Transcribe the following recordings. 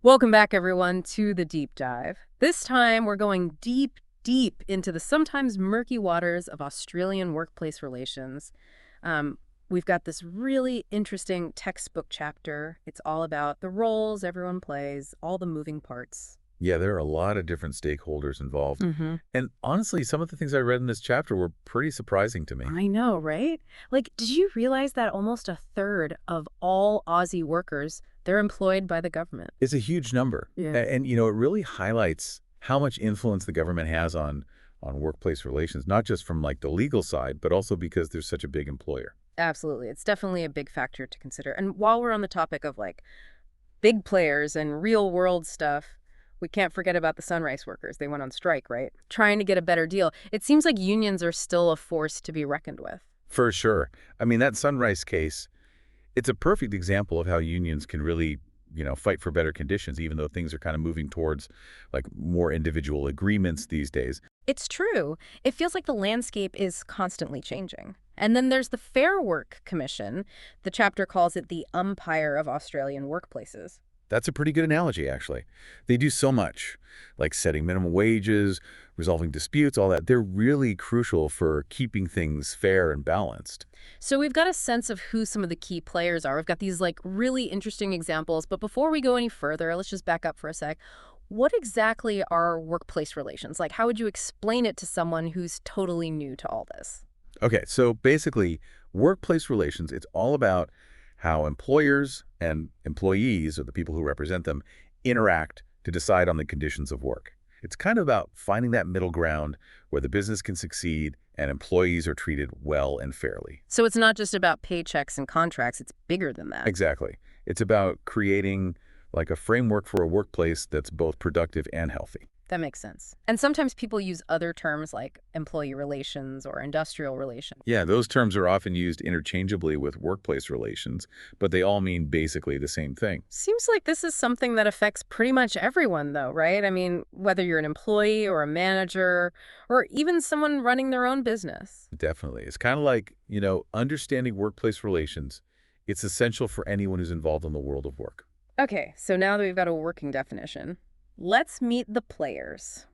Welcome back, everyone, to the deep dive. This time, we're going deep, deep into the sometimes murky waters of Australian workplace relations. Um, we've got this really interesting textbook chapter. It's all about the roles everyone plays, all the moving parts. Yeah, there are a lot of different stakeholders involved. Mm-hmm. And honestly, some of the things I read in this chapter were pretty surprising to me. I know, right? Like, did you realize that almost a third of all Aussie workers, they're employed by the government? It's a huge number. Yeah. And it really highlights how much influence the government has on workplace relations, not just from like the legal side, but also because there's such a big employer. Absolutely. It's definitely a big factor to consider. And while we're on the topic of like big players and real world stuff, we can't forget about the sunrise workers. They went on strike, right? Trying to get a better deal. It seems like unions are still a force to be reckoned with. For sure. I mean, that Sunrise case, it's a perfect example of how unions can really, fight for better conditions, even though things are kind of moving towards like more individual agreements these days. It's true. It feels like the landscape is constantly changing. And then there's the Fair Work Commission. The chapter calls it the Umpire of Australian workplaces. That's a pretty good analogy, actually. They do so much, like setting minimum wages, resolving disputes, all that. They're really crucial for keeping things fair and balanced. So we've got a sense of who some of the key players are. We've got these like really interesting examples. But before we go any further, let's just back up for a sec. What exactly are workplace relations? Like, how would you explain it to someone who's totally new to all this? Okay, so basically, workplace relations, it's all about how employers and employees, or the people who represent them, interact to decide on the conditions of work. It's kind of about finding that middle ground where the business can succeed and employees are treated well and fairly. So it's not just about paychecks and contracts, it's bigger than that. Exactly. It's about creating like a framework for a workplace that's both productive and healthy. That makes sense. And sometimes people use other terms like employee relations or industrial relations. Yeah, those terms are often used interchangeably with workplace relations, but they all mean basically the same thing. Seems like this is something that affects pretty much everyone, though, right? I mean, whether you're an employee or a manager or even someone running their own business. Definitely. It's kind of like, understanding workplace relations. It's essential for anyone who's involved in the world of work. Okay, so now that we've got a working definition, let's meet the players.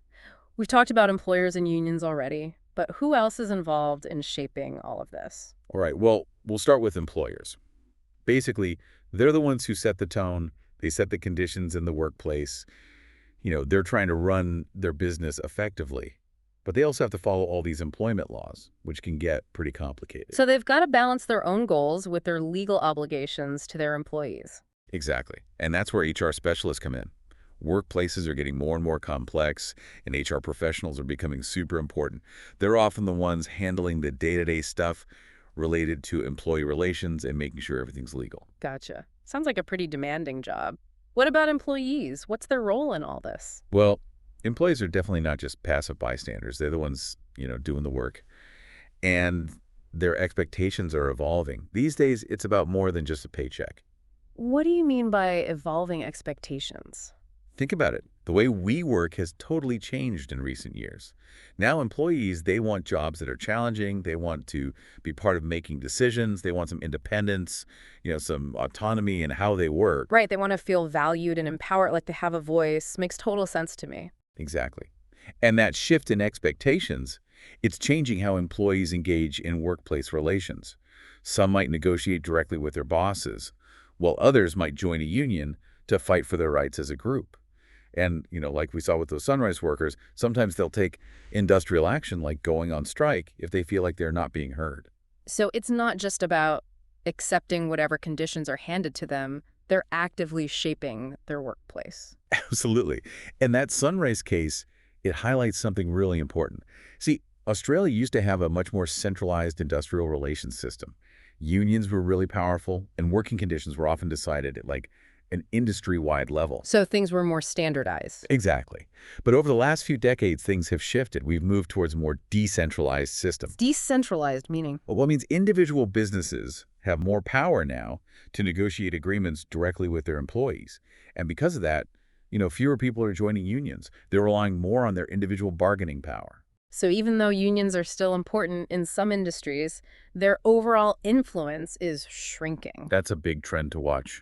We've talked about employers and unions already, but who else is involved in shaping all of this? All right, well, we'll start with employers. Basically, they're the ones who set the tone. They set the conditions in the workplace. They're trying to run their business effectively. But they also have to follow all these employment laws, which can get pretty complicated. So they've got to balance their own goals with their legal obligations to their employees. Exactly. And that's where HR specialists come in. Workplaces are getting more and more complex, and HR professionals are becoming super important. They're often the ones handling the day-to-day stuff related to employee relations and making sure everything's legal. Gotcha. Sounds like a pretty demanding job. What about employees? What's their role in all this? Well, employees are definitely not just passive bystanders. They're the ones, doing the work. And their expectations are evolving. These days, it's about more than just a paycheck. What do you mean by evolving expectations? Think about it. The way we work has totally changed in recent years. Now employees, they want jobs that are challenging. They want to be part of making decisions. They want some independence, some autonomy in how they work. Right, they want to feel valued and empowered, like they have a voice. Makes total sense to me. Exactly. And that shift in expectations, it's changing how employees engage in workplace relations. Some might negotiate directly with their bosses, while others might join a union to fight for their rights as a group. And, like we saw with those sunrise workers, sometimes they'll take industrial action like going on strike if they feel like they're not being heard. So it's not just about accepting whatever conditions are handed to them. They're actively shaping their workplace. Absolutely. And that sunrise case, it highlights something really important. See, Australia used to have a much more centralized industrial relations system. Unions were really powerful, and working conditions were often decided at like an industry-wide level. So things were more standardized. Exactly. But over the last few decades, things have shifted. We've moved towards a more decentralized system. Decentralized meaning? Well, that means individual businesses have more power now to negotiate agreements directly with their employees. And because of that, fewer people are joining unions. They're relying more on their individual bargaining power. So even though unions are still important in some industries, their overall influence is shrinking. That's a big trend to watch.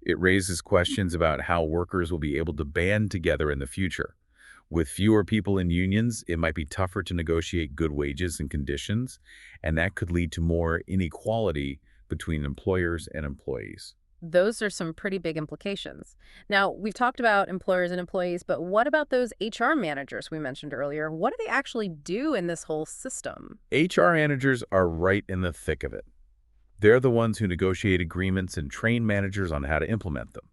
It raises questions about how workers will be able to band together in the future. With fewer people in unions, it might be tougher to negotiate good wages and conditions, and that could lead to more inequality between employers and employees. Those are some pretty big implications. Now, we've talked about employers and employees, but what about those HR managers we mentioned earlier? What do they actually do in this whole system? HR managers are right in the thick of it. They're the ones who negotiate agreements and train managers on how to implement them.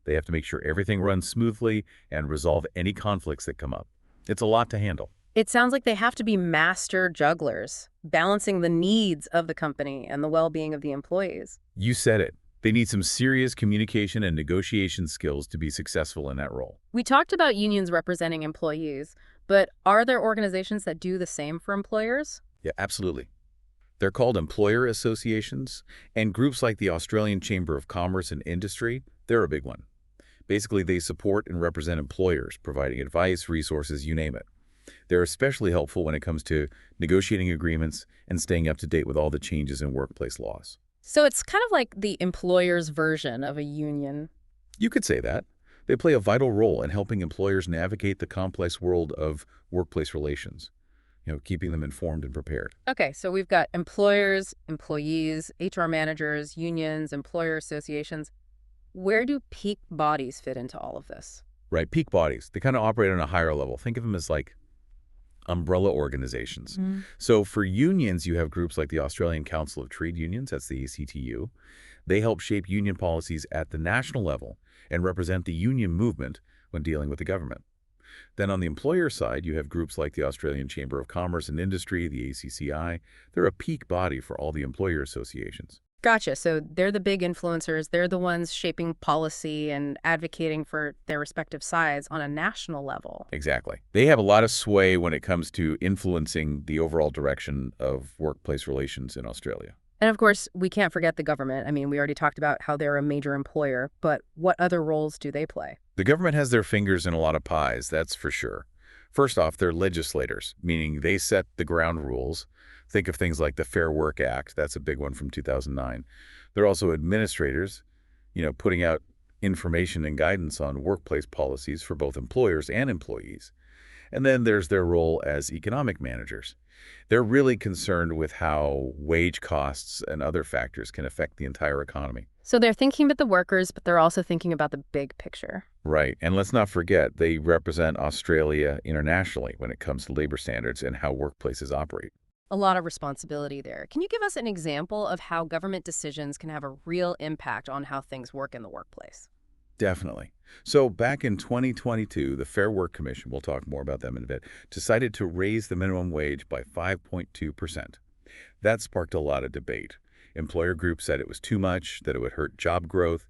They have to make sure everything runs smoothly and resolve any conflicts that come up. It's a lot to handle. It sounds like they have to be master jugglers, balancing the needs of the company and the well-being of the employees. You said it. They need some serious communication and negotiation skills to be successful in that role. We talked about unions representing employees, but are there organizations that do the same for employers? Yeah, absolutely. They're called employer associations, and groups like the Australian Chamber of Commerce and Industry, they're a big one. Basically, they support and represent employers, providing advice, resources, you name it. They're especially helpful when it comes to negotiating agreements and staying up to date with all the changes in workplace laws. So it's kind of like the employer's version of a union. You could say that. They play a vital role in helping employers navigate the complex world of workplace relations, keeping them informed and prepared. Okay, so we've got employers, employees, HR managers, unions, employer associations. Where do peak bodies fit into all of this? Right, peak bodies, they kind of operate on a higher level. Think of them as like umbrella organizations. So for unions, you have groups like the Australian Council of Trade Unions, that's the ACTU. They help shape union policies at the national level and represent the union movement when dealing with the government. Then on the employer side, you have groups like the Australian Chamber of Commerce and Industry, the ACCI. They're a peak body for all the employer associations. Gotcha. So they're the big influencers. They're the ones shaping policy and advocating for their respective sides on a national level. Exactly. They have a lot of sway when it comes to influencing the overall direction of workplace relations in Australia. And of course, we can't forget the government. I mean, we already talked about how they're a major employer, but what other roles do they play? The government has their fingers in a lot of pies, that's for sure. First off, they're legislators, meaning they set the ground rules. Think of things like the Fair Work Act. That's a big one from 2009. They're also administrators, putting out information and guidance on workplace policies for both employers and employees. And then there's their role as economic managers. They're really concerned with how wage costs and other factors can affect the entire economy. So they're thinking about the workers, but they're also thinking about the big picture. Right. And let's not forget, they represent Australia internationally when it comes to labor standards and how workplaces operate. A lot of responsibility there. Can you give us an example of how government decisions can have a real impact on how things work in the workplace? Definitely. So back in 2022, the Fair Work Commission, we'll talk more about them in a bit, decided to raise the minimum wage by 5.2%. That sparked a lot of debate. Employer groups said it was too much, that it would hurt job growth.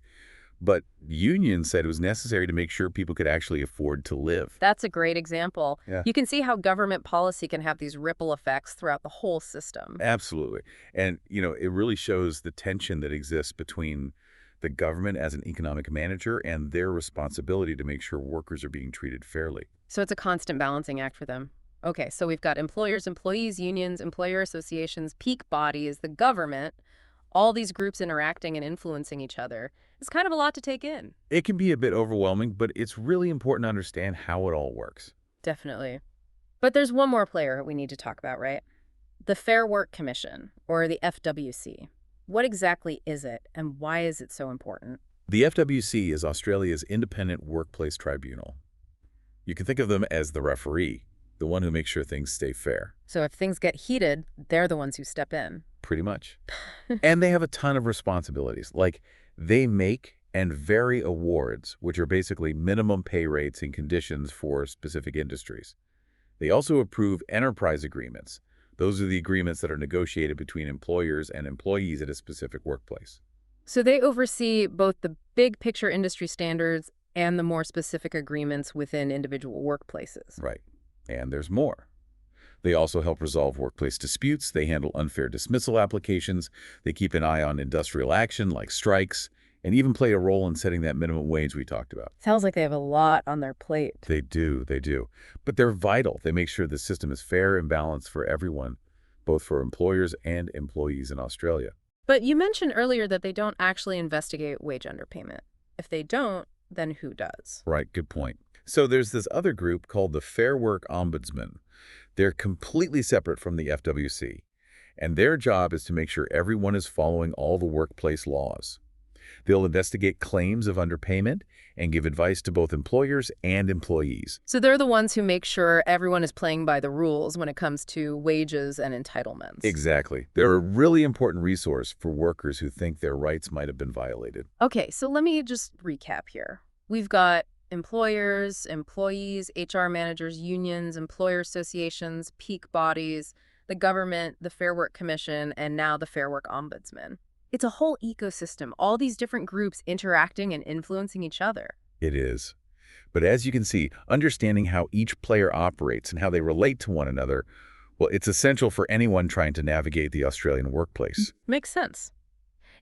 But unions said it was necessary to make sure people could actually afford to live. That's a great example. Yeah. You can see how government policy can have these ripple effects throughout the whole system. Absolutely. And, it really shows the tension that exists between the government as an economic manager and their responsibility to make sure workers are being treated fairly. So it's a constant balancing act for them. Okay, so we've got employers, employees, unions, employer associations, peak bodies, the government, all these groups interacting and influencing each other. It's kind of a lot to take in. It can be a bit overwhelming, but it's really important to understand how it all works. Definitely. But there's one more player we need to talk about, right? The Fair Work Commission, or the FWC. What exactly is it, and why is it so important? The FWC is Australia's independent workplace tribunal. You can think of them as the referee, the one who makes sure things stay fair. So if things get heated, they're the ones who step in. Pretty much. And they have a ton of responsibilities, like they make and vary awards, which are basically minimum pay rates and conditions for specific industries. They also approve enterprise agreements. Those are the agreements that are negotiated between employers and employees at a specific workplace. So they oversee both the big picture industry standards and the more specific agreements within individual workplaces. Right. And there's more. They also help resolve workplace disputes. They handle unfair dismissal applications. They keep an eye on industrial action like strikes, and even play a role in setting that minimum wage we talked about. Sounds like they have a lot on their plate. They do. But they're vital. They make sure the system is fair and balanced for everyone, both for employers and employees in Australia. But you mentioned earlier that they don't actually investigate wage underpayment. If they don't, then who does? Right, good point. So there's this other group called the Fair Work Ombudsman. They're completely separate from the FWC, and their job is to make sure everyone is following all the workplace laws. They'll investigate claims of underpayment and give advice to both employers and employees. So they're the ones who make sure everyone is playing by the rules when it comes to wages and entitlements. Exactly. They're a really important resource for workers who think their rights might have been violated. Okay, so let me just recap here. We've got employers, employees, HR managers, unions, employer associations, peak bodies, the government, the Fair Work Commission, and now the Fair Work Ombudsman. It's a whole ecosystem, all these different groups interacting and influencing each other. It is. But as you can see, understanding how each player operates and how they relate to one another, well, it's essential for anyone trying to navigate the Australian workplace. Makes sense.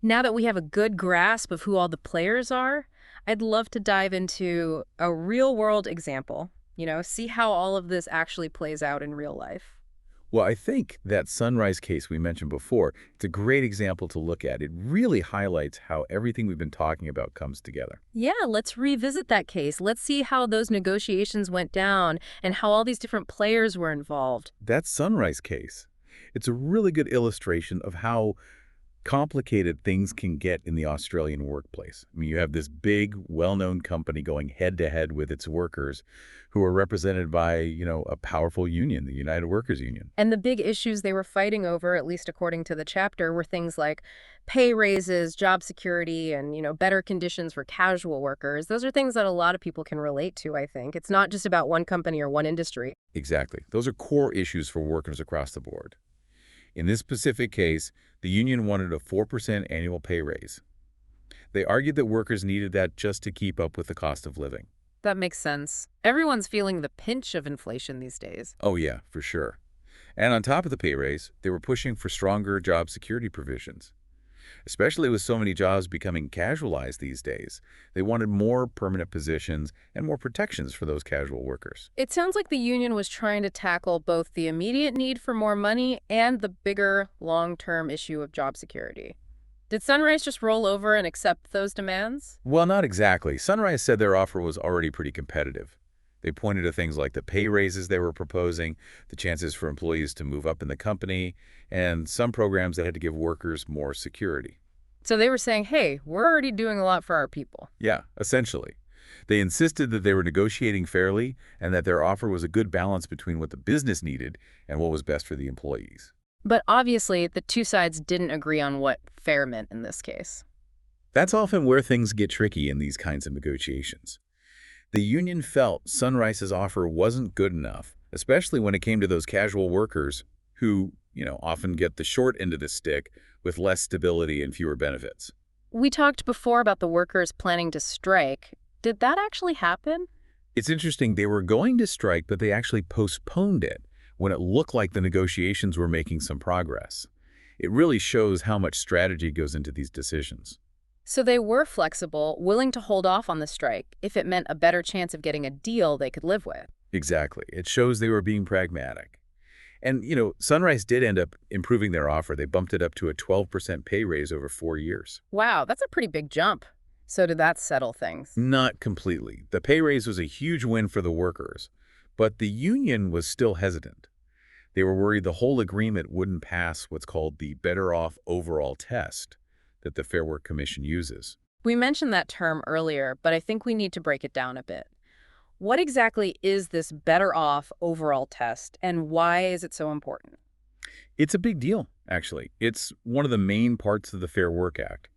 Now that we have a good grasp of who all the players are, I'd love to dive into a real-world example, see how all of this actually plays out in real life. Well, I think that Sunrise case we mentioned before, it's a great example to look at. It really highlights how everything we've been talking about comes together. Yeah, let's revisit that case. Let's see how those negotiations went down and how all these different players were involved. That Sunrise case, it's a really good illustration of how complicated things can get in the Australian workplace. I mean, you have this big, well-known company going head-to-head with its workers who are represented by, a powerful union, the United Workers Union. And the big issues they were fighting over, at least according to the chapter, were things like pay raises, job security, and, better conditions for casual workers. Those are things that a lot of people can relate to, I think. It's not just about one company or one industry. Exactly. Those are core issues for workers across the board. In this specific case, the union wanted a 4% annual pay raise. They argued that workers needed that just to keep up with the cost of living. That makes sense. Everyone's feeling the pinch of inflation these days. Oh yeah, for sure. And on top of the pay raise, they were pushing for stronger job security provisions. Especially with so many jobs becoming casualized these days, they wanted more permanent positions and more protections for those casual workers. It sounds like the union was trying to tackle both the immediate need for more money and the bigger, long-term issue of job security. Did Sunrise just roll over and accept those demands? Well, not exactly. Sunrise said their offer was already pretty competitive. They pointed to things like the pay raises they were proposing, the chances for employees to move up in the company, and some programs that had to give workers more security. So they were saying, hey, we're already doing a lot for our people. Yeah, essentially. They insisted that they were negotiating fairly and that their offer was a good balance between what the business needed and what was best for the employees. But obviously, the two sides didn't agree on what fair meant in this case. That's often where things get tricky in these kinds of negotiations. The union felt Sunrise's offer wasn't good enough, especially when it came to those casual workers who, often get the short end of the stick with less stability and fewer benefits. We talked before about the workers planning to strike. Did that actually happen? It's interesting, they were going to strike, but they actually postponed it when it looked like the negotiations were making some progress. It really shows how much strategy goes into these decisions. So they were flexible, willing to hold off on the strike if it meant a better chance of getting a deal they could live with. Exactly. It shows they were being pragmatic. And, Sunrise did end up improving their offer. They bumped it up to a 12% pay raise over 4 years. Wow, that's a pretty big jump. So did that settle things? Not completely. The pay raise was a huge win for the workers, but the union was still hesitant. They were worried the whole agreement wouldn't pass what's called the Better Off Overall test that the Fair Work Commission uses. We mentioned that term earlier, but I think we need to break it down a bit. What exactly is this Better Off Overall test, and why is it so important? It's a big deal, actually. It's one of the main parts of the Fair Work Act,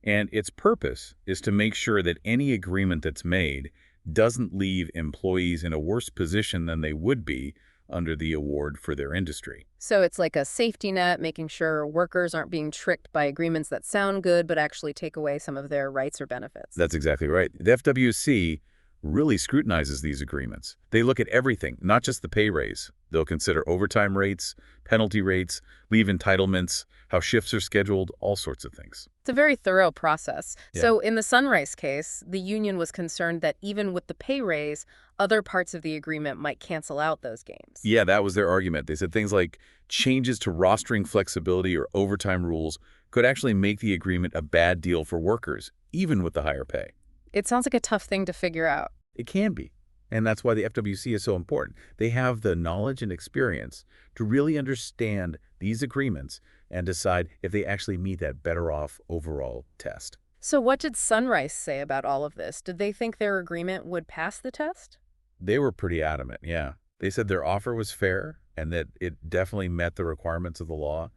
and its purpose is to make sure that any agreement that's made doesn't leave employees in a worse position than they would be under the award for their industry. So it's like a safety net, making sure workers aren't being tricked by agreements that sound good but actually take away some of their rights or benefits. That's exactly right. The FWC really scrutinizes these agreements. They look at everything, not just the pay raise. They'll consider overtime rates, penalty rates, leave entitlements, how shifts are scheduled, all sorts of things. It's a very thorough process. Yeah. So in the Sunrise case, the union was concerned that even with the pay raise, other parts of the agreement might cancel out those gains. Yeah, that was their argument. They said things like changes to rostering flexibility or overtime rules could actually make the agreement a bad deal for workers, even with the higher pay. It sounds like a tough thing to figure out. It can be. And that's why the FWC is so important. They have the knowledge and experience to really understand these agreements and decide if they actually meet that better off overall test. So what did Sunrise say about all of this? Did they think their agreement would pass the test? They were pretty adamant, yeah. They said their offer was fair and that it definitely met the requirements of the law.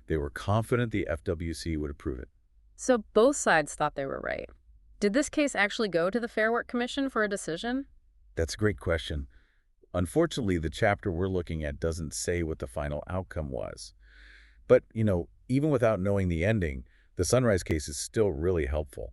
They were confident the FWC would approve it. So both sides thought they were right. Did this case actually go to the Fair Work Commission for a decision? That's a great question. Unfortunately, the chapter we're looking at doesn't say what the final outcome was. But, even without knowing the ending, the Sunrise case is still really helpful.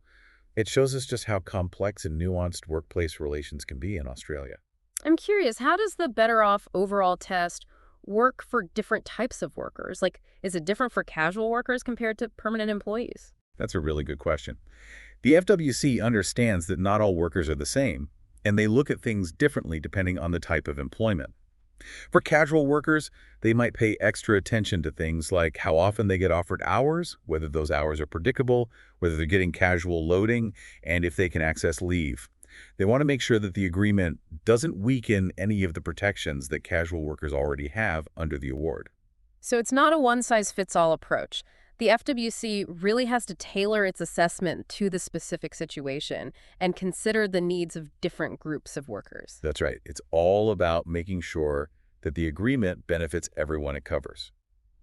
It shows us just how complex and nuanced workplace relations can be in Australia. I'm curious, how does the Better Off overall test work for different types of workers? Like, is it different for casual workers compared to permanent employees? That's a really good question. The FWC understands that not all workers are the same, and they look at things differently depending on the type of employment. For casual workers, they might pay extra attention to things like how often they get offered hours, whether those hours are predictable, whether they're getting casual loading, and if they can access leave. They want to make sure that the agreement doesn't weaken any of the protections that casual workers already have under the award. So it's not a one-size-fits-all approach. The FWC really has to tailor its assessment to the specific situation and consider the needs of different groups of workers. That's right. It's all about making sure that the agreement benefits everyone it covers.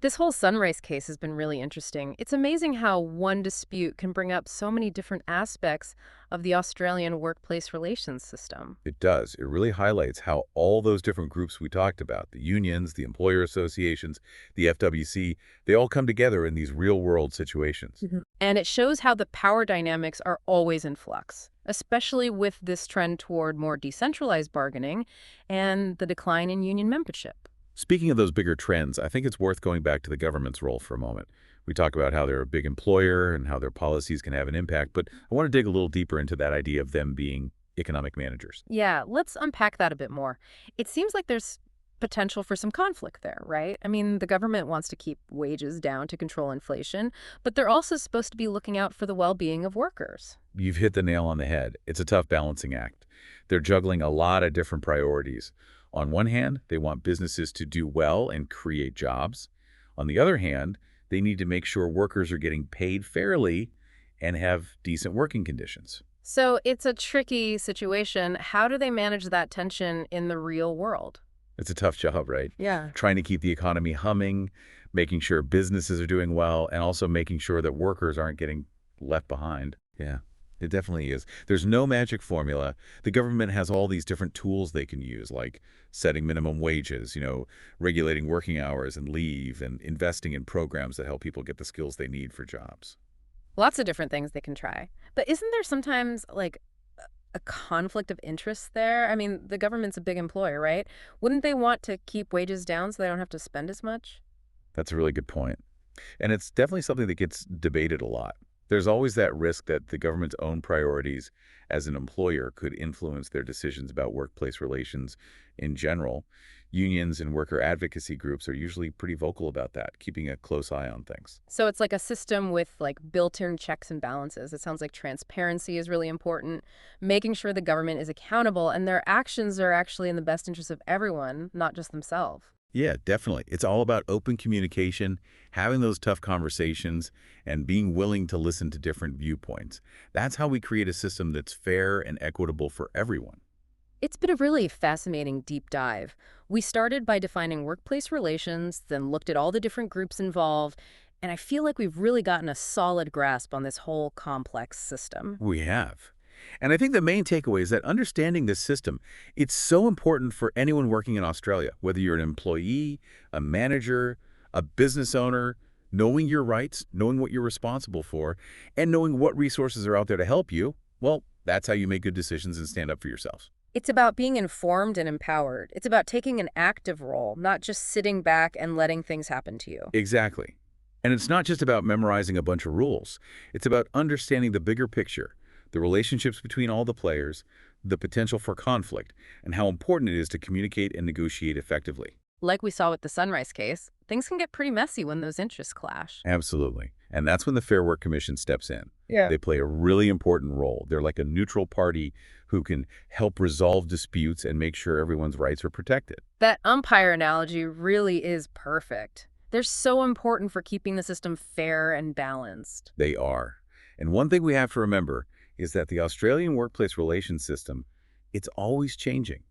This whole Sunrise case has been really interesting. It's amazing how one dispute can bring up so many different aspects of the Australian workplace relations system. It does. It really highlights how all those different groups we talked about, the unions, the employer associations, the FWC, they all come together in these real-world situations. And it shows how the power dynamics are always in flux, especially with this trend toward more decentralized bargaining and the decline in union membership. Speaking of those bigger trends, I think it's worth going back to the government's role for a moment. We talk about how they're a big employer and how their policies can have an impact, but I want to dig a little deeper into that idea of them being economic managers. Yeah, let's unpack that a bit more. It seems like there's potential for some conflict there, right? I mean, the government wants to keep wages down to control inflation, but they're also supposed to be looking out for the well-being of workers. You've hit the nail on the head. It's a tough balancing act. They're juggling a lot of different priorities. On one hand, they want businesses to do well and create jobs. On the other hand, they need to make sure workers are getting paid fairly and have decent working conditions. So it's a tricky situation. How do they manage that tension in the real world? It's a tough job, right? Yeah. Trying to keep the economy humming, making sure businesses are doing well, and also making sure that workers aren't getting left behind. Yeah. It definitely is. There's no magic formula. The government has all these different tools they can use, like setting minimum wages, regulating working hours and leave, and investing in programs that help people get the skills they need for jobs. Lots of different things they can try. But isn't there sometimes like a conflict of interest there? I mean, the government's a big employer, right? Wouldn't they want to keep wages down so they don't have to spend as much? That's a really good point. And it's definitely something that gets debated a lot. There's always that risk that the government's own priorities as an employer could influence their decisions about workplace relations in general. Unions and worker advocacy groups are usually pretty vocal about that, keeping a close eye on things. So it's like a system with like built-in checks and balances. It sounds like transparency is really important, making sure the government is accountable and their actions are actually in the best interest of everyone, not just themselves. Yeah, definitely. It's all about open communication, having those tough conversations, and being willing to listen to different viewpoints. That's how we create a system that's fair and equitable for everyone. It's been a really fascinating deep dive. We started by defining workplace relations, then looked at all the different groups involved, and I feel like we've really gotten a solid grasp on this whole complex system. We have. And I think the main takeaway is that understanding this system, it's so important for anyone working in Australia, whether you're an employee, a manager, a business owner, knowing your rights, knowing what you're responsible for, and knowing what resources are out there to help you. Well, that's how you make good decisions and stand up for yourself. It's about being informed and empowered. It's about taking an active role, not just sitting back and letting things happen to you. Exactly. And it's not just about memorizing a bunch of rules. It's about understanding the bigger picture, the relationships between all the players, the potential for conflict, and how important it is to communicate and negotiate effectively. Like we saw with the Sunrise case, things can get pretty messy when those interests clash. Absolutely. And that's when the Fair Work Commission steps in. Yeah. They play a really important role. They're like a neutral party who can help resolve disputes and make sure everyone's rights are protected. That umpire analogy really is perfect. They're so important for keeping the system fair and balanced. They are. And one thing we have to remember is that the Australian workplace relations system, it's always changing.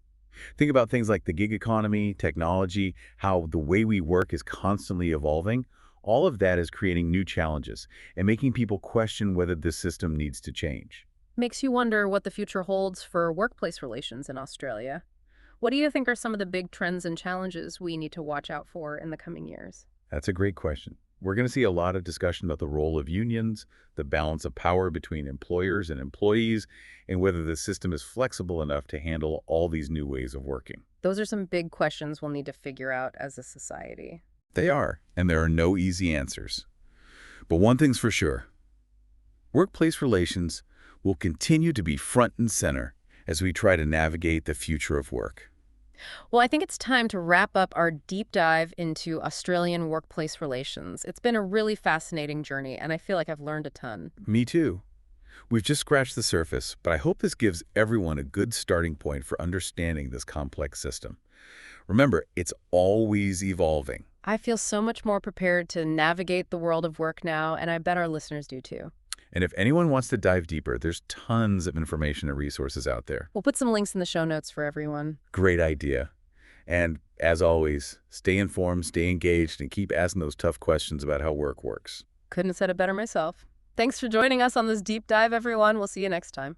Think about things like the gig economy, technology, how the way we work is constantly evolving. All of that is creating new challenges and making people question whether this system needs to change. Makes you wonder what the future holds for workplace relations in Australia. What do you think are some of the big trends and challenges we need to watch out for in the coming years? That's a great question. We're going to see a lot of discussion about the role of unions, the balance of power between employers and employees, and whether the system is flexible enough to handle all these new ways of working. Those are some big questions we'll need to figure out as a society. They are, and there are no easy answers. But one thing's for sure, workplace relations will continue to be front and center as we try to navigate the future of work. Well, I think it's time to wrap up our deep dive into Australian workplace relations. It's been a really fascinating journey, and I feel like I've learned a ton. Me too. We've just scratched the surface, but I hope this gives everyone a good starting point for understanding this complex system. Remember, it's always evolving. I feel so much more prepared to navigate the world of work now, and I bet our listeners do too. And if anyone wants to dive deeper, there's tons of information and resources out there. We'll put some links in the show notes for everyone. Great idea. And as always, stay informed, stay engaged, and keep asking those tough questions about how work works. Couldn't have said it better myself. Thanks for joining us on this deep dive, everyone. We'll see you next time.